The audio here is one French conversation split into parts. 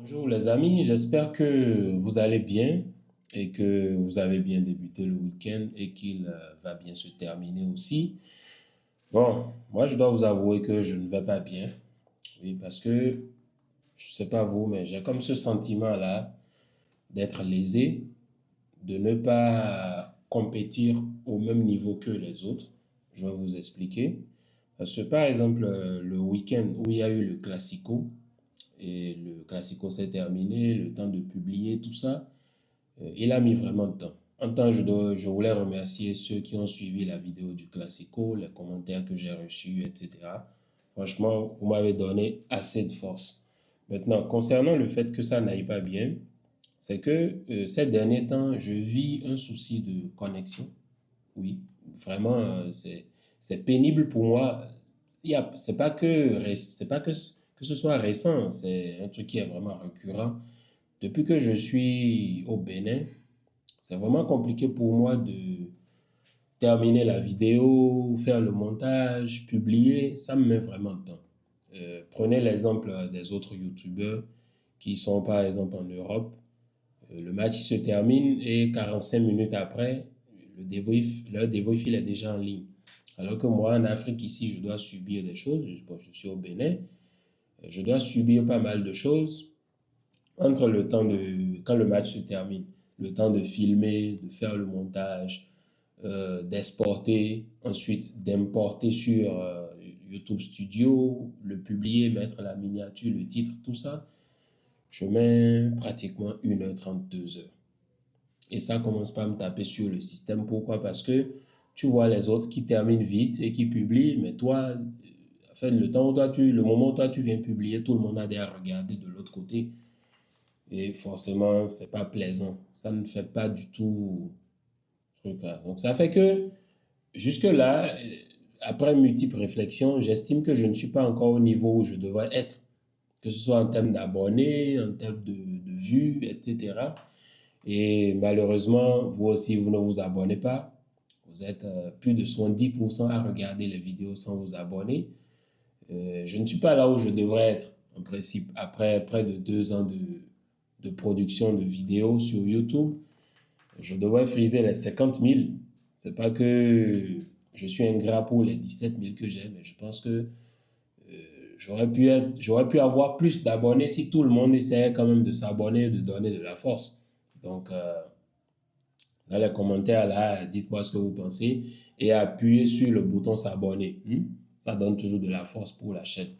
Bonjour les amis, j'espère que vous allez bien et que vous avez bien débuté le week-end et qu'il va bien se terminer aussi. Bon, moi je dois vous avouer que je ne vais pas bien, oui, parce que je sais pas vous, mais j'ai comme ce sentiment-là d'être lésé, de ne pas compétir au même niveau que les autres. Je vais vous expliquer. Parce que par exemple, le week-end où il y a eu le Classico, et le Classico s'est terminé, le temps de publier tout ça, il a mis vraiment de temps. En temps, je voulais remercier ceux qui ont suivi la vidéo du Classico, les commentaires que j'ai reçus, etc. Franchement, vous m'avez donné assez de force. Maintenant, concernant le fait que ça n'aille pas bien, c'est que ces derniers temps, je vis un souci de connexion. Oui, vraiment, c'est pénible pour moi. C'est pas c'est pas que ce soit récent, c'est un truc qui est vraiment récurrent. Depuis que je suis au Bénin, c'est vraiment compliqué pour moi de terminer la vidéo, faire le montage, publier. Ça me met vraiment de temps. Prenez l'exemple des autres youtubeurs qui sont par exemple en Europe. Le match se termine et 45 minutes après, leur débrief, il est déjà en ligne. Alors que moi, en Afrique, ici, je dois subir des choses. Bon, je suis au Bénin. Je dois subir pas mal de choses entre le temps de, quand le match se termine, le temps de filmer, de faire le montage, d'exporter, ensuite d'importer sur YouTube Studio, le publier, mettre la miniature, le titre, tout ça. Je mets pratiquement 1h30, 2 heures. Et ça commence pas à me taper sur le système. Pourquoi? Parce que tu vois les autres qui terminent vite et qui publient, mais toi, en fait, le moment où toi tu viens publier, tout le monde a déjà regardé de l'autre côté. Et forcément, c'est pas plaisant. Ça ne fait pas du tout truc là. Donc ça fait que jusque-là, après multiples réflexions, j'estime que je ne suis pas encore au niveau où je devrais être. Que ce soit en termes d'abonnés, en termes de vues, etc. Et malheureusement, vous aussi, vous ne vous abonnez pas. Vous êtes plus de 70% à regarder les vidéos sans vous abonner. Je ne suis pas là où je devrais être, en principe, après près de 2 ans de production de vidéos sur YouTube. Je devrais friser les 50 000. C'est pas que je suis ingrat pour les 17 000 que j'ai, mais je pense que j'aurais pu avoir plus d'abonnés si tout le monde essayait quand même de s'abonner, de donner de la force. Donc, dans les commentaires, là, dites-moi ce que vous pensez et appuyez sur le bouton s'abonner. Ça donne toujours de la force pour la chaîne.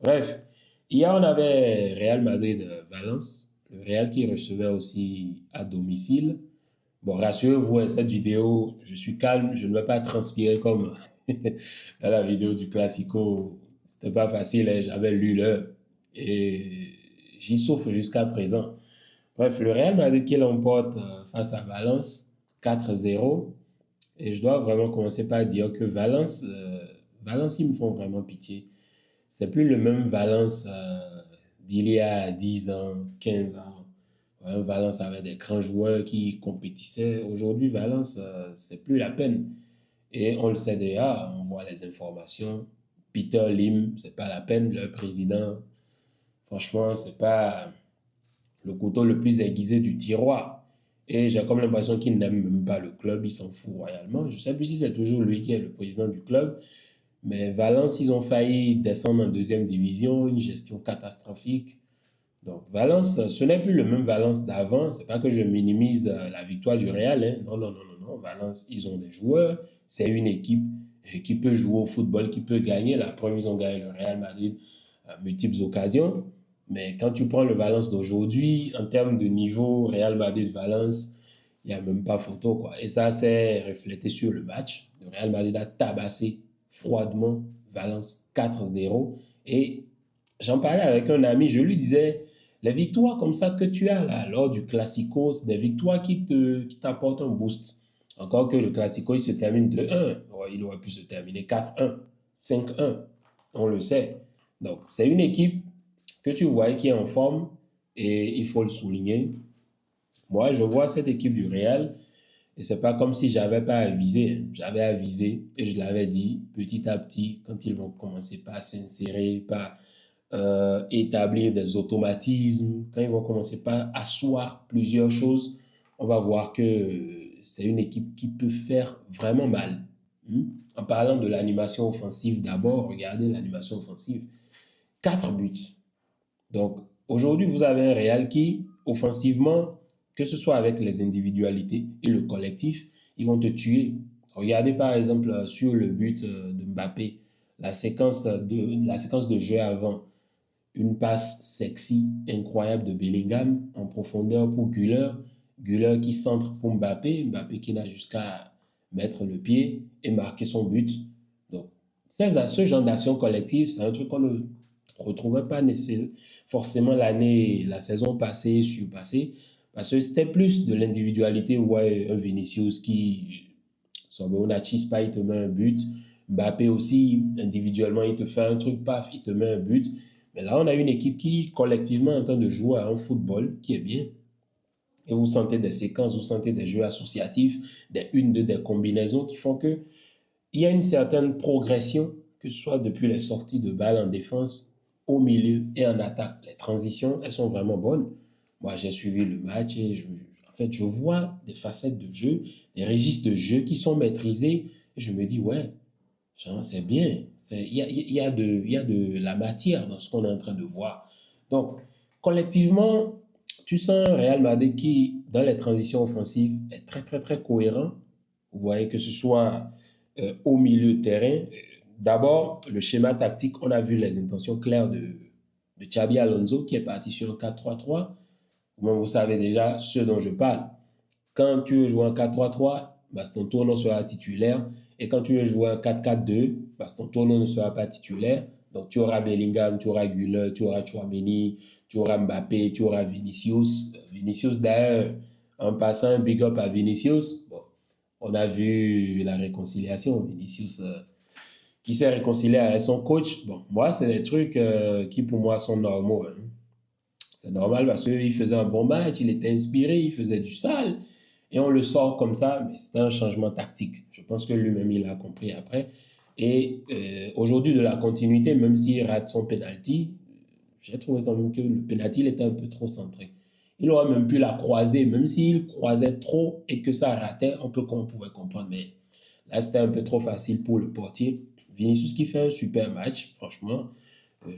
Bref, hier, on avait Real Madrid-Valence. Le Real qui recevait aussi à domicile. Bon, rassurez-vous, cette vidéo, je suis calme, je ne vais pas transpirer comme dans la vidéo du Classico. C'était pas facile, hein, j'avais lu l'heure et j'y souffre jusqu'à présent. Bref, le Real Madrid qui l'emporte face à Valence 4-0. Et je dois vraiment commencer par dire que Valence, ils me font vraiment pitié. C'est plus le même Valence d'il y a 10 ans, 15 ans. Ouais, Valence avait des grands joueurs qui compétissaient. Aujourd'hui, Valence, c'est plus la peine. Et on le sait déjà, on voit les informations. Peter Lim, c'est pas la peine. Leur président, franchement, c'est pas le couteau le plus aiguisé du tiroir. Et j'ai comme l'impression qu'il n'aime même pas le club, il s'en fout royalement. Je ne sais plus si c'est toujours lui qui est le président du club, mais Valence, ils ont failli descendre en deuxième division, une gestion catastrophique. Donc Valence, ce n'est plus le même Valence d'avant. C'est pas que je minimise la victoire du Real, hein. Non, non, non, non, non. Valence, ils ont des joueurs. C'est une équipe qui peut jouer au football, qui peut gagner. La preuve, ils ont gagné le Real Madrid à multiples occasions. Mais quand tu prends le Valence d'aujourd'hui, en termes de niveau Real Madrid-Valence, il n'y a même pas photo, quoi. Et ça s'est reflété sur le match. Le Real Madrid a tabassé froidement Valence 4-0. Et j'en parlais avec un ami, je lui disais, les victoires comme ça que tu as là, lors du Classico, c'est des victoires qui t'apportent un boost. Encore que le Classico, il se termine 2-1. Ouais, il aurait pu se terminer 4-1, 5-1. On le sait. Donc, c'est une équipe que tu vois qui est en forme et il faut le souligner. Moi, je vois cette équipe du Real et c'est pas comme si j'avais pas à viser. J'avais à viser et je l'avais dit petit à petit quand ils vont commencer par s'insérer, par établir des automatismes, quand ils vont commencer par asseoir plusieurs choses, on va voir que c'est une équipe qui peut faire vraiment mal. Hmm. En parlant de l'animation offensive d'abord, regardez l'animation offensive. 4 buts. Donc, aujourd'hui, vous avez un Real qui, offensivement, que ce soit avec les individualités et le collectif, ils vont te tuer. Regardez par exemple sur le but de Mbappé, la séquence de jeu avant, une passe sexy, incroyable de Bellingham en profondeur pour Güler. Güler qui centre pour Mbappé. Mbappé qui n'a jusqu'à mettre le pied et marquer son but. Donc, ce genre d'action collective, c'est un truc qu'on ne retrouvait pas forcément la saison passée, surpassée. Parce que c'était plus de l'individualité. Ouais, un Vinicius qui, on n'achisse pas, il te met un but. Mbappé aussi, individuellement, il te fait un truc, paf, il te met un but. Mais là, on a une équipe qui, collectivement, est en train de jouer à un football qui est bien. Et vous sentez des séquences, vous sentez des jeux associatifs, des une, deux, des combinaisons qui font que il y a une certaine progression, que ce soit depuis les sorties de balles en défense, au milieu et en attaque. Les transitions, elles sont vraiment bonnes. Moi, j'ai suivi le match et en fait, je vois des facettes de jeu, des registres de jeu qui sont maîtrisés. Et je me dis, ouais, c'est bien. Il y a de la matière dans ce qu'on est en train de voir. Donc, collectivement, tu sens un Real Madrid qui, dans les transitions offensives, est très, très, très cohérent. Vous voyez que ce soit au milieu de terrain. D'abord, le schéma tactique, on a vu les intentions claires de Xabi Alonso qui est parti sur un 4-3-3. Vous savez déjà ce dont je parle. Quand tu veux jouer en 4-3-3, Baston Tourno sera titulaire. Et quand tu veux jouer en 4-4-2, Baston Tourno ne sera pas titulaire. Donc tu auras Bellingham, tu auras Güler, tu auras Chouameni, tu auras Mbappé, tu auras Vinicius. Vinicius d'ailleurs, en passant un big up à Vinicius, bon, on a vu la réconciliation. Vinicius qui s'est réconcilié avec son coach. Bon, moi, c'est des trucs qui pour moi sont normaux. Hein. C'est normal parce qu'il faisait un bon match, il était inspiré, il faisait du sale. Et on le sort comme ça, mais c'était un changement tactique. Je pense que lui-même, il a compris après. Et aujourd'hui, de la continuité, même s'il rate son penalty, j'ai trouvé quand même que le penalty, il était un peu trop centré. Il aurait même pu la croiser, même s'il croisait trop et que ça ratait, on pouvait comprendre. Mais là, c'était un peu trop facile pour le portier. Vinicius qui fait un super match, franchement. Euh,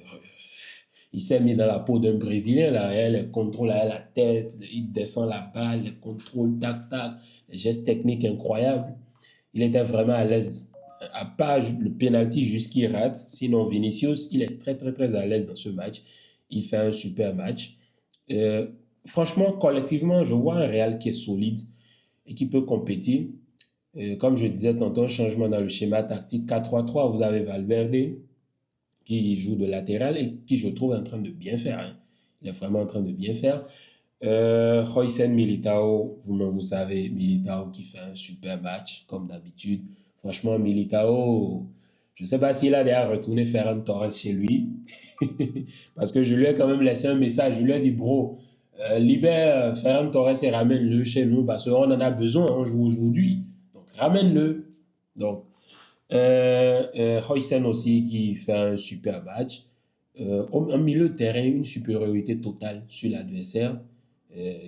il s'est mis dans la peau d'un Brésilien, là, il contrôle la tête, il descend la balle, il contrôle, tac, tac, les gestes techniques incroyables. Il était vraiment à l'aise. À part le penalty jusqu'il rate, sinon Vinicius, il est très, très, très à l'aise dans ce match. Il fait un super match. Euh, Franchement, collectivement, je vois un Real qui est solide et qui peut compétir. Comme je disais tantôt, un changement dans le schéma tactique 4-3-3, vous avez Valverde, qui joue de latéral et qui, je trouve, est en train de bien faire. Hein. Il est vraiment en train de bien faire. Roysen Militao, vous-même vous savez, Militao qui fait un super match, comme d'habitude. Franchement, Militao, je ne sais pas s'il a déjà retourné Ferran Torres chez lui, parce que je lui ai quand même laissé un message. Je lui ai dit, bro, libère Ferran Torres et ramène-le chez nous, parce qu'on en a besoin, on joue aujourd'hui. Donc, ramène-le. Donc, Huysen aussi qui fait un super match. En milieu de terrain, une supériorité totale sur l'adversaire.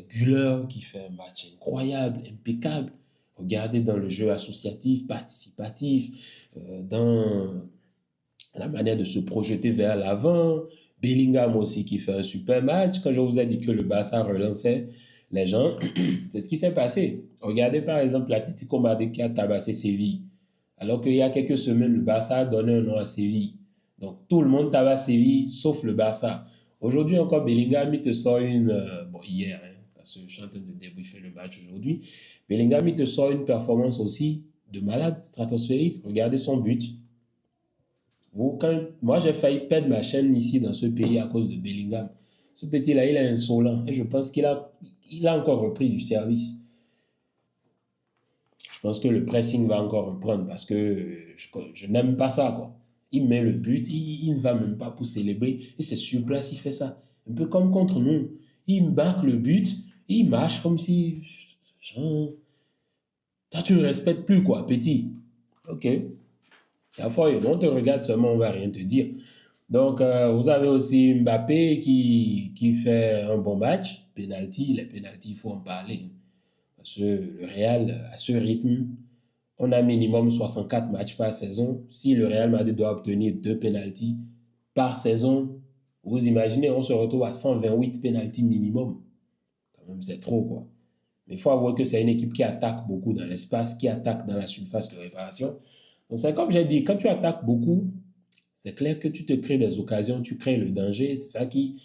Güler qui fait un match incroyable, impeccable. Regardez dans le jeu associatif, participatif, dans la manière de se projeter vers l'avant. Bellingham aussi qui fait un super match. Quand je vous ai dit que le Barça relançait les gens, c'est ce qui s'est passé. Regardez par exemple l'Atlético Madrid qui a tabassé Séville. Alors qu'il y a quelques semaines, le Barça a donné un nom à Séville. Donc tout le monde tabasse Séville, sauf le Barça. Aujourd'hui encore, Bellingham, il te sort une... bon, hier, hein, parce que je suis en train de débriefer le match aujourd'hui. Bellingham, il te sort une performance aussi de malade, stratosphérique. Regardez son but. Moi, j'ai failli perdre ma chaîne ici dans ce pays à cause de Bellingham. Ce petit-là, il est insolent. Et je pense il a encore repris du service. Je pense que le pressing va encore reprendre parce que je n'aime pas ça, quoi. Il met le but, il ne va même pas pour célébrer. Et c'est sur place, il fait ça. Un peu comme contre nous. Il marque le but, il marche comme si... Genre, toi, tu ne respectes plus, quoi, petit. Ok. La fois, on te regarde seulement, on ne va rien te dire. Donc, vous avez aussi Mbappé qui fait un bon match. Penalty, les penalties, il faut en parler. Parce que le Real, à ce rythme, on a minimum 64 matchs par saison. Si le Real Madrid doit obtenir 2 penalties par saison, vous imaginez, on se retrouve à 128 penalties minimum. Quand même, c'est trop, quoi. Mais il faut avouer que c'est une équipe qui attaque beaucoup dans l'espace, qui attaque dans la surface de réparation. Donc, c'est comme j'ai dit, quand tu attaques beaucoup, c'est clair que tu te crées des occasions, tu crées le danger. C'est ça qui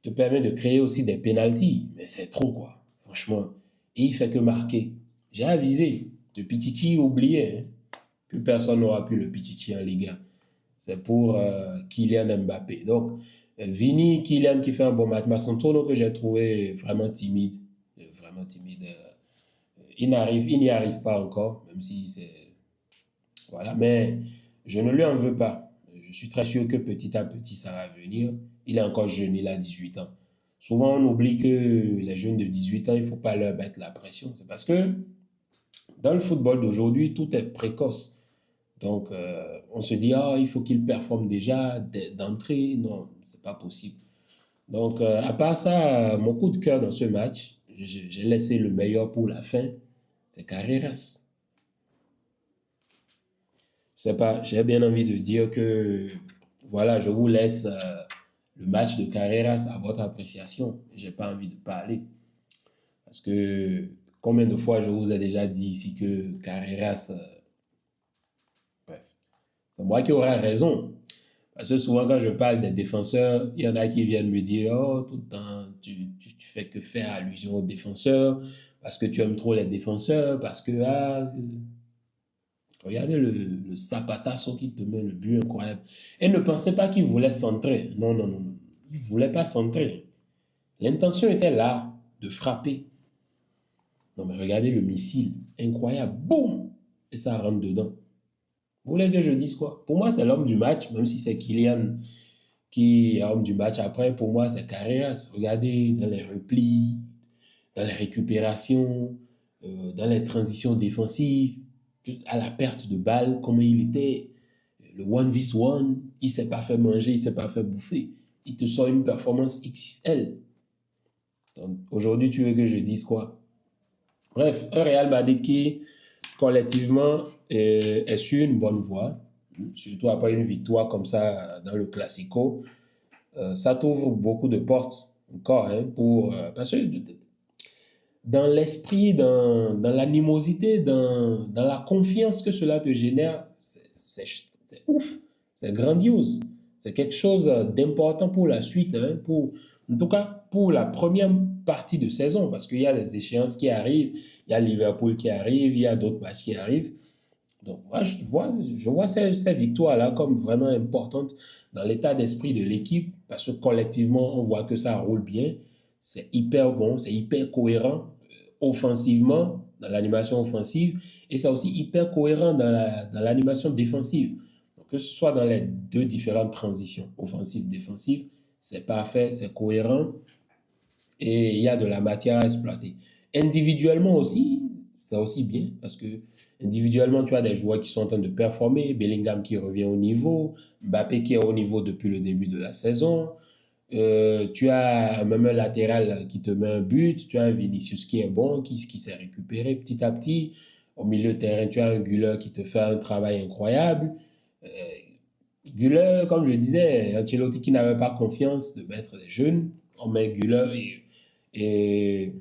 te permet de créer aussi des pénaltys. Mais c'est trop, quoi. Franchement. Et il fait que marquer. J'ai avisé. De Pichichi, oublié. Hein. Plus personne n'aura pu le Pichichi en Ligue 1. C'est pour Kylian Mbappé. Donc, Vini, Kylian qui fait un bon match. Massentono que j'ai trouvé vraiment timide. Vraiment timide. Il n'y arrive pas encore, même si c'est... Voilà. Mais je ne lui en veux pas. Je suis très sûr que petit à petit, ça va venir. Il est encore jeune, il a 18 ans. Souvent, on oublie que les jeunes de 18 ans, il ne faut pas leur mettre la pression. C'est parce que dans le football d'aujourd'hui, tout est précoce. Donc, on se dit, ah, il faut qu'il performe déjà d'entrée. Non, c'est pas possible. Donc, à part ça, mon coup de cœur dans ce match, j'ai laissé le meilleur pour la fin, c'est Carreras. Je sais pas, j'ai bien envie de dire que, voilà, je vous laisse le match de Carreras à votre appréciation. J'ai pas envie de parler. Parce que, combien de fois je vous ai déjà dit ici que Carreras, bref, c'est moi qui aurais raison. Parce que souvent, quand je parle des défenseurs, il y en a qui viennent me dire, oh, tout le temps, tu fais que faire allusion aux défenseurs, parce que tu aimes trop les défenseurs, parce que, ah, regardez le Zapatasso qui te met le but incroyable. Et ne pensez pas qu'il voulait centrer. Non, non, non, non. Il ne voulait pas centrer. L'intention était là, de frapper. Non, mais regardez le missile, incroyable, boum, et ça rentre dedans. Vous voulez que je dise quoi? Pour moi, c'est l'homme du match, même si c'est Kylian qui est homme du match après. Pour moi, c'est Carreras. Regardez dans les replis, dans les récupérations, dans les transitions défensives, à la perte de balle, comment il était. Le 1v1, il ne s'est pas fait manger, il ne s'est pas fait bouffer. Il te sort une performance XXL. Donc, aujourd'hui, tu veux que je dise quoi? Bref, un Real Madrid qui, collectivement, est sur une bonne voie, surtout après une victoire comme ça dans le Classico. Ça t'ouvre beaucoup de portes encore, hein, parce que dans l'esprit, dans l'animosité, dans la confiance que cela te génère, c'est ouf, c'est grandiose. C'est quelque chose d'important pour la suite, hein, en tout cas pour la première partie de saison, parce qu'il y a des échéances qui arrivent, il y a Liverpool qui arrive, il y a d'autres matchs qui arrivent. Donc, moi, je vois ces victoires-là comme vraiment importantes dans l'état d'esprit de l'équipe, parce que collectivement, on voit que ça roule bien. C'est hyper bon, c'est hyper cohérent offensivement, dans l'animation offensive, et c'est aussi hyper cohérent dans l'animation défensive. Donc, que ce soit dans les deux différentes transitions, offensive, défensive, c'est parfait, c'est cohérent, et il y a de la matière à exploiter. Individuellement aussi, c'est aussi bien, parce que individuellement, tu as des joueurs qui sont en train de performer, Bellingham qui revient au niveau, Mbappé qui est au niveau depuis le début de la saison, tu as même un latéral qui te met un but, tu as un Vinicius qui est bon, qui s'est récupéré petit à petit. Au milieu de terrain, tu as un Güler qui te fait un travail incroyable. Euh, Güler, comme je disais, Ancelotti qui n'avait pas confiance de mettre les jeunes, on met Güler et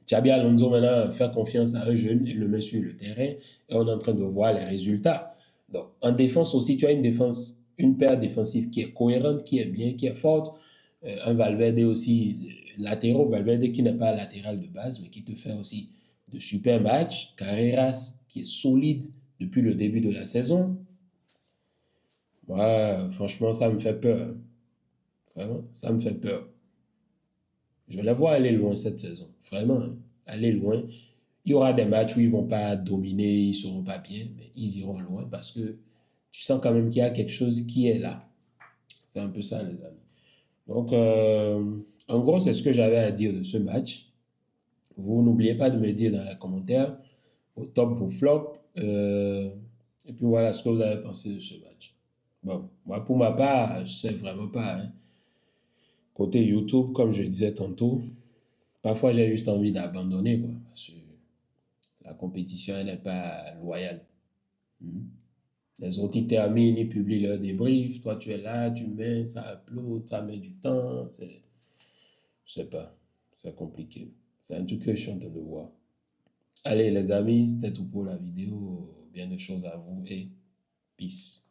Xabi Alonso maintenant fait confiance à un jeune et le met sur le terrain et on est en train de voir les résultats. Donc en défense aussi, tu as une défense, une paire défensive qui est cohérente, qui est bien, qui est forte. Un Valverde aussi latéraux, Valverde qui n'est pas latéral de base, mais qui te fait aussi de super matchs. Carreras qui est solide depuis le début de la saison. Moi, franchement, ça me fait peur. Vraiment, ça me fait peur. Je la vois aller loin cette saison. Vraiment, hein, aller loin. Il y aura des matchs où ils ne vont pas dominer, ils ne seront pas bien, mais ils iront loin parce que tu sens quand même qu'il y a quelque chose qui est là. C'est un peu ça, les amis. Donc, en gros, c'est ce que j'avais à dire de ce match. Vous n'oubliez pas de me dire dans les commentaires vos tops, vos flops. Et puis voilà ce que vous avez pensé de ce match. Bon, moi, pour ma part, je sais vraiment pas, hein. Côté YouTube, comme je disais tantôt, parfois j'ai juste envie d'abandonner, quoi, parce que la compétition, elle n'est pas loyale. Mhm. Les autres, ils terminent, ils publient leur débrief. Toi, tu es là, tu mets, ça upload, ça met du temps. Je sais pas, c'est compliqué. C'est un truc que je suis en train de voir. Allez, les amis, c'était tout pour la vidéo. Bien de choses à vous et peace.